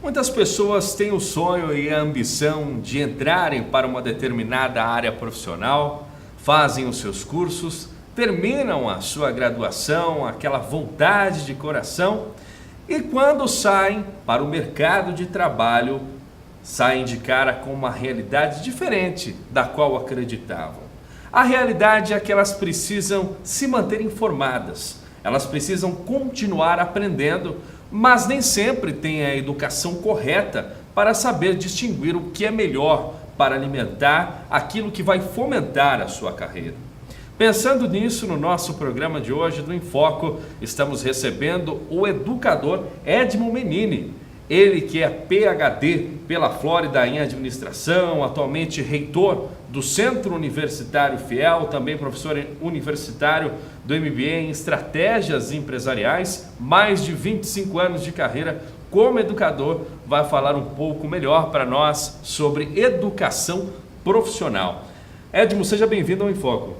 Muitas pessoas têm o sonho e a ambição de entrarem para uma determinada área profissional, fazem os seus cursos, terminam a sua graduação, aquela vontade de coração, e quando saem para o mercado de trabalho, saem de cara com uma realidade diferente da qual acreditavam. A realidade é que elas precisam se manter informadas, elas precisam continuar aprendendo, mas nem sempre têm a educação correta para saber distinguir o que é melhor para alimentar aquilo que vai fomentar a sua carreira. Pensando nisso, no nosso programa de hoje do Enfoco, estamos recebendo o educador Edmo Menini. Ele que é PhD pela Flórida em Administração, atualmente reitor do Centro Universitário Fiel, também professor universitário do MBA em Estratégias Empresariais, mais de 25 anos de carreira como educador, vai falar um pouco melhor para nós sobre educação profissional. Edmo, seja bem-vindo ao Enfoco.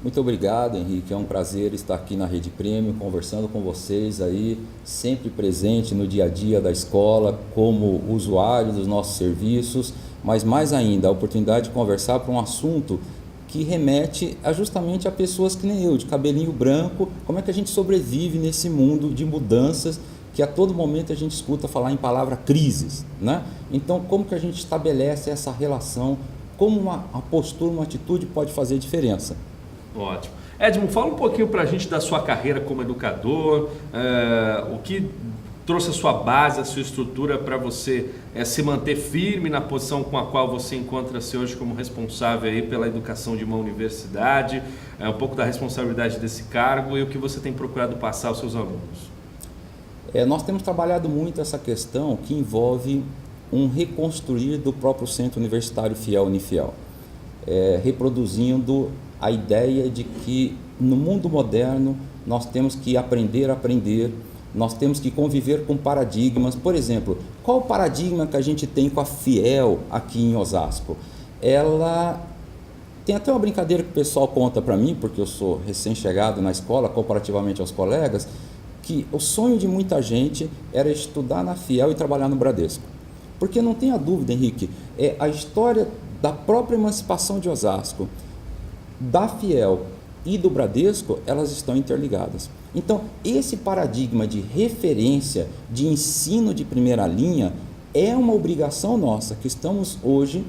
Muito obrigado, Henrique. É um prazer estar aqui na Rede Prêmio, conversando com vocês aí, sempre presente no dia a dia da escola, como usuário dos nossos serviços, mas mais ainda, a oportunidade de conversar para um assunto que remete justamente a pessoas que nem eu, de cabelinho branco, como é que a gente sobrevive nesse mundo de mudanças que a todo momento a gente escuta falar em palavra crises, né? Então, como que a gente estabelece essa relação, como uma postura, uma atitude pode fazer diferença? Ótimo. Edmo, fala um pouquinho para a gente da sua carreira como educador, o que trouxe a sua base, a sua estrutura para você se manter firme na posição com a qual você encontra-se hoje como responsável aí pela educação de uma universidade, um pouco da responsabilidade desse cargo e o que você tem procurado passar aos seus alunos. Nós temos trabalhado muito essa questão que envolve um reconstruir do próprio Centro Universitário Fiel Unifiel, reproduzindo a ideia de que no mundo moderno nós temos que aprender a aprender, nós temos que conviver com paradigmas. Por exemplo, qual o paradigma que a gente tem com a Fiel aqui em Osasco? Ela tem até uma brincadeira que o pessoal conta para mim, porque eu sou recém-chegado na escola, comparativamente aos colegas, que o sonho de muita gente era estudar na Fiel e trabalhar no Bradesco. Porque não tenha dúvida, Henrique, a história da própria emancipação de Osasco, da Fiel e do Bradesco, elas estão interligadas. Então, esse paradigma de referência, de ensino de primeira linha, é uma obrigação nossa, que estamos hoje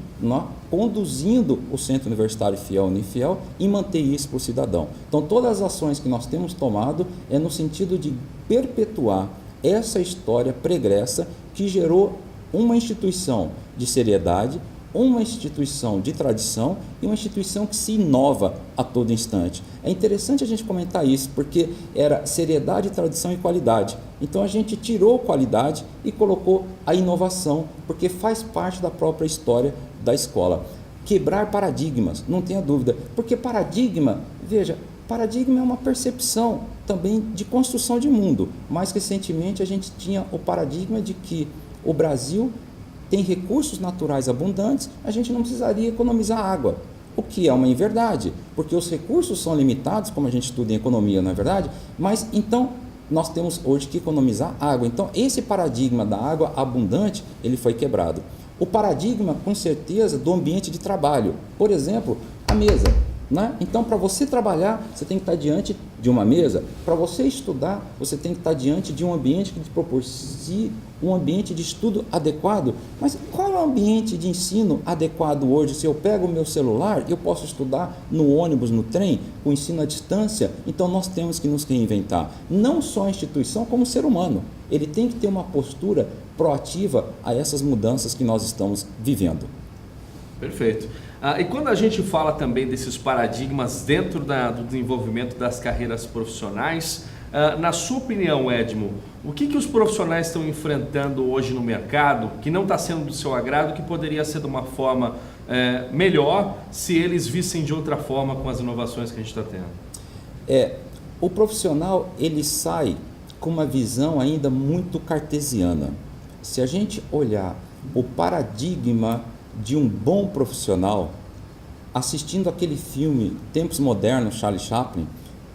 conduzindo o Centro Universitário Fiel Unifiel e manter isso para o cidadão. Então, todas as ações que nós temos tomado é no sentido de perpetuar essa história pregressa que gerou uma instituição de seriedade, uma instituição de tradição e uma instituição que se inova a todo instante. É interessante a gente comentar isso, porque era seriedade, tradição e qualidade. Então a gente tirou qualidade e colocou a inovação, porque faz parte da própria história da escola. Quebrar paradigmas, não tenha dúvida, porque paradigma, veja, paradigma é uma percepção também de construção de mundo. Mais recentemente a gente tinha o paradigma de que o Brasil tem recursos naturais abundantes, a gente não precisaria economizar água, o que é uma inverdade, porque os recursos são limitados, como a gente estuda em economia, não é verdade? Mas então nós temos hoje que economizar água. Então esse paradigma da água abundante, ele foi quebrado. O paradigma, com certeza, do ambiente de trabalho, por exemplo, a mesa. Né? Então, para você trabalhar, você tem que estar diante de uma mesa. Para você estudar, você tem que estar diante de um ambiente que te proporcione um ambiente de estudo adequado. Mas qual é o ambiente de ensino adequado hoje? Se eu pego o meu celular, eu posso estudar no ônibus, no trem, com ensino à distância. Então, nós temos que nos reinventar. Não só a instituição, como o ser humano. Ele tem que ter uma postura proativa a essas mudanças que nós estamos vivendo. Perfeito. E quando a gente fala também desses paradigmas dentro do desenvolvimento das carreiras profissionais, na sua opinião, Edmo, o que os profissionais estão enfrentando hoje no mercado que não está sendo do seu agrado, que poderia ser de uma forma melhor se eles vissem de outra forma com as inovações que a gente está tendo? O profissional, ele sai com uma visão ainda muito cartesiana. Se a gente olhar o paradigma de um bom profissional, assistindo aquele filme Tempos Modernos, Charlie Chaplin,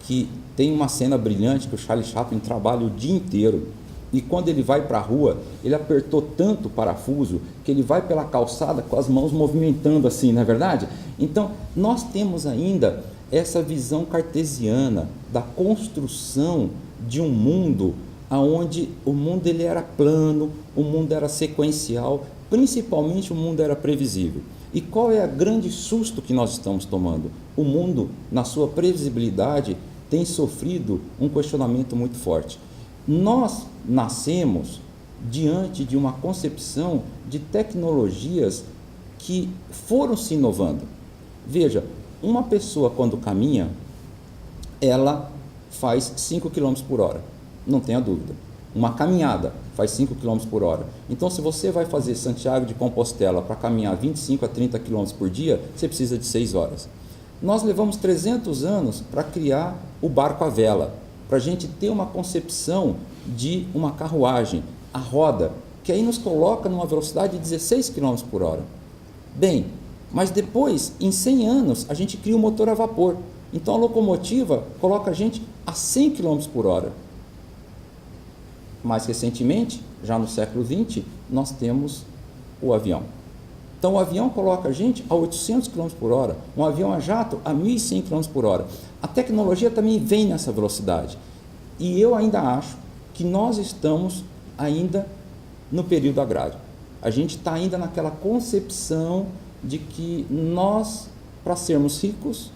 que tem uma cena brilhante que o Charlie Chaplin trabalha o dia inteiro E quando ele vai para a rua, ele apertou tanto o parafuso que ele vai pela calçada com as mãos movimentando assim, não é verdade? Então, nós temos ainda essa visão cartesiana da construção de um mundo onde o mundo ele era plano, o mundo era sequencial, principalmente o mundo era previsível. E qual é o grande susto que nós estamos tomando? O mundo, na sua previsibilidade, tem sofrido um questionamento muito forte. Nós nascemos diante de uma concepção de tecnologias que foram se inovando. Veja, uma pessoa quando caminha, ela faz 5 km por hora, não tenha dúvida. Uma caminhada faz 5 km por hora. Então, se você vai fazer Santiago de Compostela para caminhar 25 a 30 km por dia, você precisa de 6 horas. Nós levamos 300 anos para criar o barco à vela, para a gente ter uma concepção de uma carruagem, a roda, que aí nos coloca numa velocidade de 16 km por hora. Bem, mas depois, em 100 anos, a gente cria o motor a vapor. Então a locomotiva coloca a gente a 100 km por hora. Mais recentemente, já no século XX, nós temos o avião. Então o avião coloca a gente a 800 km por hora, um avião a jato a 1.100 km por hora. A tecnologia também vem nessa velocidade. E eu ainda acho que nós estamos ainda no período agrário. A gente está ainda naquela concepção de que nós, para sermos ricos,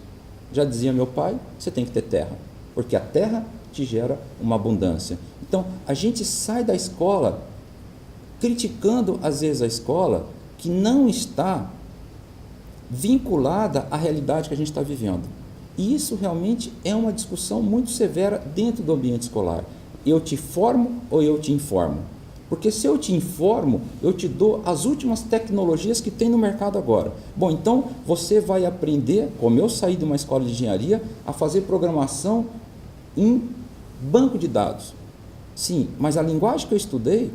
já dizia meu pai, você tem que ter terra, porque a terra te gera uma abundância. Então, a gente sai da escola criticando, às vezes, a escola que não está vinculada à realidade que a gente está vivendo. E isso realmente é uma discussão muito severa dentro do ambiente escolar. Eu te formo ou eu te informo? Porque se eu te informo, eu te dou as últimas tecnologias que tem no mercado agora. Bom, então você vai aprender, como eu saí de uma escola de engenharia, a fazer programação em banco de dados. Sim, mas a linguagem que eu estudei,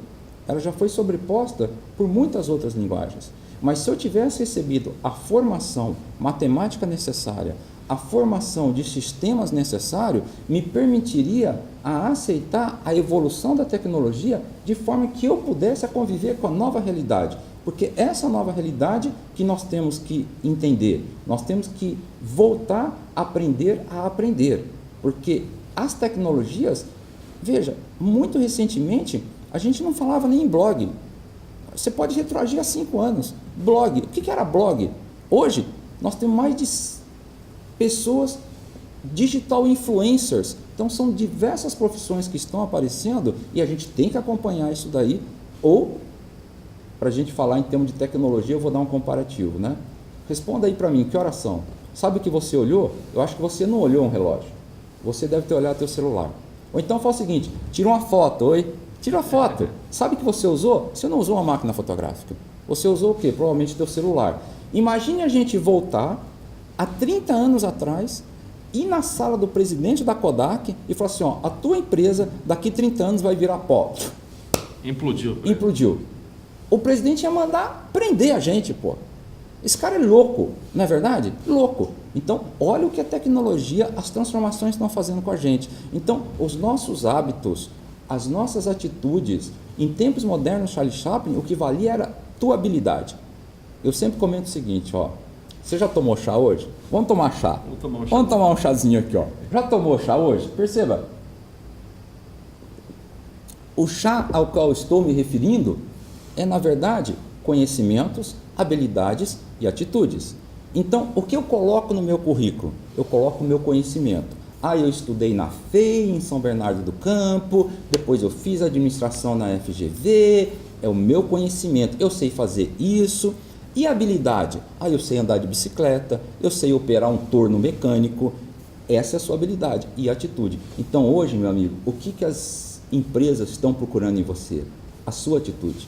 ela já foi sobreposta por muitas outras linguagens. Mas se eu tivesse recebido a formação matemática necessária, a formação de sistemas necessário, me permitiria a aceitar a evolução da tecnologia de forma que eu pudesse conviver com a nova realidade. Porque essa nova realidade que nós temos que entender, nós temos que voltar a aprender. Porque as tecnologias, veja, muito recentemente, a gente não falava nem em blog. Você pode retroagir há 5 anos. Blog, o que era blog? Hoje, nós temos mais de pessoas, digital influencers. Então, são diversas profissões que estão aparecendo e a gente tem que acompanhar isso daí. Ou, para a gente falar em termos de tecnologia, eu vou dar um comparativo, né? Responda aí para mim, que horas são? Sabe o que você olhou? Eu acho que você não olhou um relógio. Você deve ter olhado teu celular. Ou então faz o seguinte, tira uma foto, tira a foto. Sabe o que você usou? Você não usou uma máquina fotográfica. Você usou o quê? Provavelmente teu celular. Imagine a gente voltar há 30 anos atrás, ir na sala do presidente da Kodak e falar assim, ó, a tua empresa daqui 30 anos vai virar pó. Implodiu. O presidente ia mandar prender a gente, pô. Esse cara é louco, não é verdade? Louco. Então, olha o que a tecnologia, as transformações estão fazendo com a gente. Então, os nossos hábitos, as nossas atitudes, em tempos modernos, Charlie Chaplin, o que valia era tua habilidade. Eu sempre comento o seguinte, ó, você já tomou chá hoje? Vamos tomar chá. Vamos tomar um chazinho aqui, ó. Já tomou chá hoje? Perceba. O chá ao qual estou me referindo é, na verdade, conhecimentos, habilidades e atitudes. Então, o que eu coloco no meu currículo? Eu coloco o meu conhecimento. Eu estudei na FEI, em São Bernardo do Campo, depois eu fiz administração na FGV, é o meu conhecimento. Eu sei fazer isso. E habilidade? Eu sei andar de bicicleta, eu sei operar um torno mecânico. Essa é a sua habilidade e atitude. Então hoje, meu amigo, o que as empresas estão procurando em você? A sua atitude.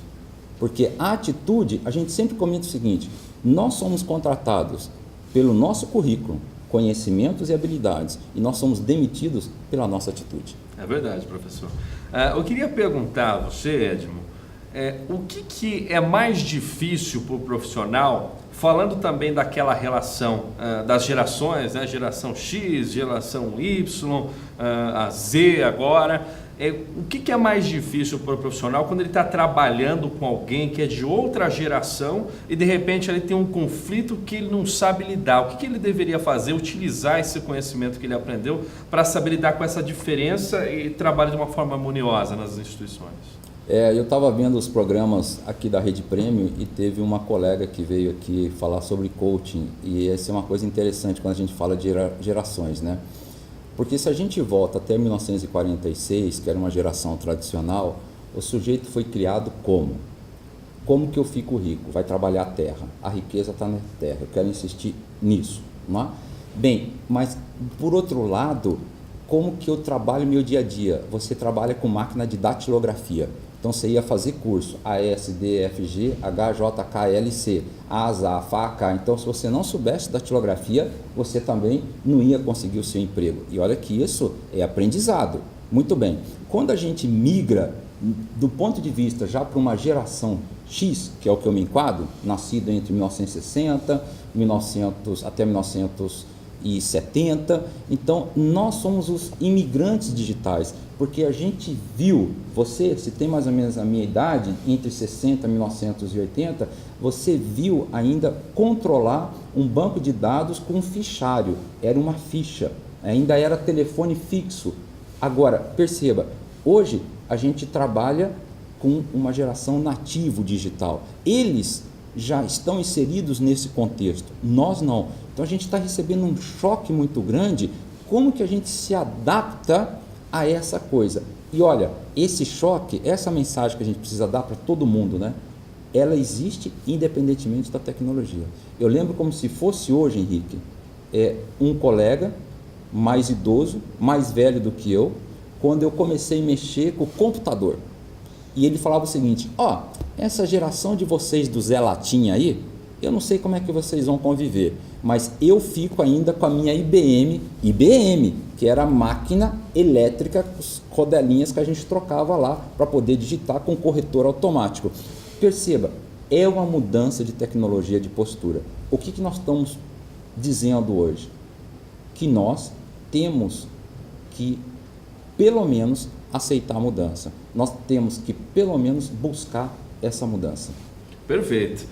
Porque a atitude, a gente sempre comenta o seguinte, nós somos contratados pelo nosso currículo, conhecimentos e habilidades, e nós somos demitidos pela nossa atitude. É verdade, professor. Eu queria perguntar a você, Edmo, o que é mais difícil para o profissional, falando também daquela relação das gerações, né? Geração X, geração Y, a Z agora, O que é mais difícil para o profissional quando ele está trabalhando com alguém que é de outra geração e de repente ele tem um conflito que ele não sabe lidar? O que ele deveria fazer? Utilizar esse conhecimento que ele aprendeu para saber lidar com essa diferença e trabalhar de uma forma harmoniosa nas instituições? Eu estava vendo os programas aqui da Rede Prêmio e teve uma colega que veio aqui falar sobre coaching, e essa é uma coisa interessante quando a gente fala de gerações, né? Porque se a gente volta até 1946, que era uma geração tradicional, o sujeito foi criado como? Como que eu fico rico? Vai trabalhar a terra, a riqueza está na terra, eu quero insistir nisso, não é? Bem, mas por outro lado, como que eu trabalho meu dia a dia? Você trabalha com máquina de datilografia. Então você ia fazer curso A, S, D, F, G, H, J, K, L, C, A, Z, A, F, A, K. Então se você não soubesse datilografia, você também não ia conseguir o seu emprego. E olha que isso é aprendizado. Muito bem. Quando a gente migra do ponto de vista já para uma geração X, que é o que eu me enquadro, nascido entre 1960 até 1970, então nós somos os imigrantes digitais, porque a gente viu, você, se tem mais ou menos a minha idade, entre 60 e 1980, você viu ainda controlar um banco de dados com um fichário, era uma ficha, ainda era telefone fixo. Agora, perceba, hoje a gente trabalha com uma geração nativo digital, eles já estão inseridos nesse contexto, nós não. Então a gente está recebendo um choque muito grande, como que a gente se adapta a essa coisa? E olha, esse choque, essa mensagem que a gente precisa dar para todo mundo, né? Ela existe independentemente da tecnologia. Eu lembro como se fosse hoje, Henrique, um colega mais idoso, mais velho do que eu, quando eu comecei a mexer com o computador. E ele falava o seguinte, essa geração de vocês do Zé Latinha aí, eu não sei como é que vocês vão conviver, mas eu fico ainda com a minha IBM, que era a máquina elétrica, as rodelinhas que a gente trocava lá para poder digitar com corretor automático. Perceba, é uma mudança de tecnologia de postura. O que nós estamos dizendo hoje? Que nós temos que, pelo menos, aceitar a mudança. Nós temos que, pelo menos, buscar essa mudança. Perfeito.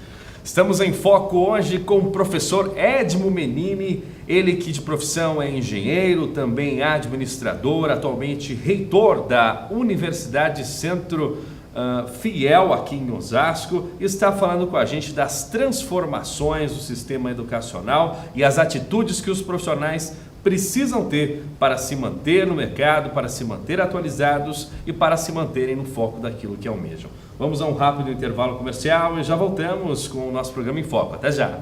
Estamos em foco hoje com o professor Edmo Menini, ele que de profissão é engenheiro, também administrador, atualmente reitor da Universidade Centro Fiel aqui em Osasco, está falando com a gente das transformações do sistema educacional e as atitudes que os profissionais precisam ter para se manter no mercado, para se manter atualizados e para se manterem no foco daquilo que almejam. Vamos a um rápido intervalo comercial e já voltamos com o nosso programa em Foco. Até já!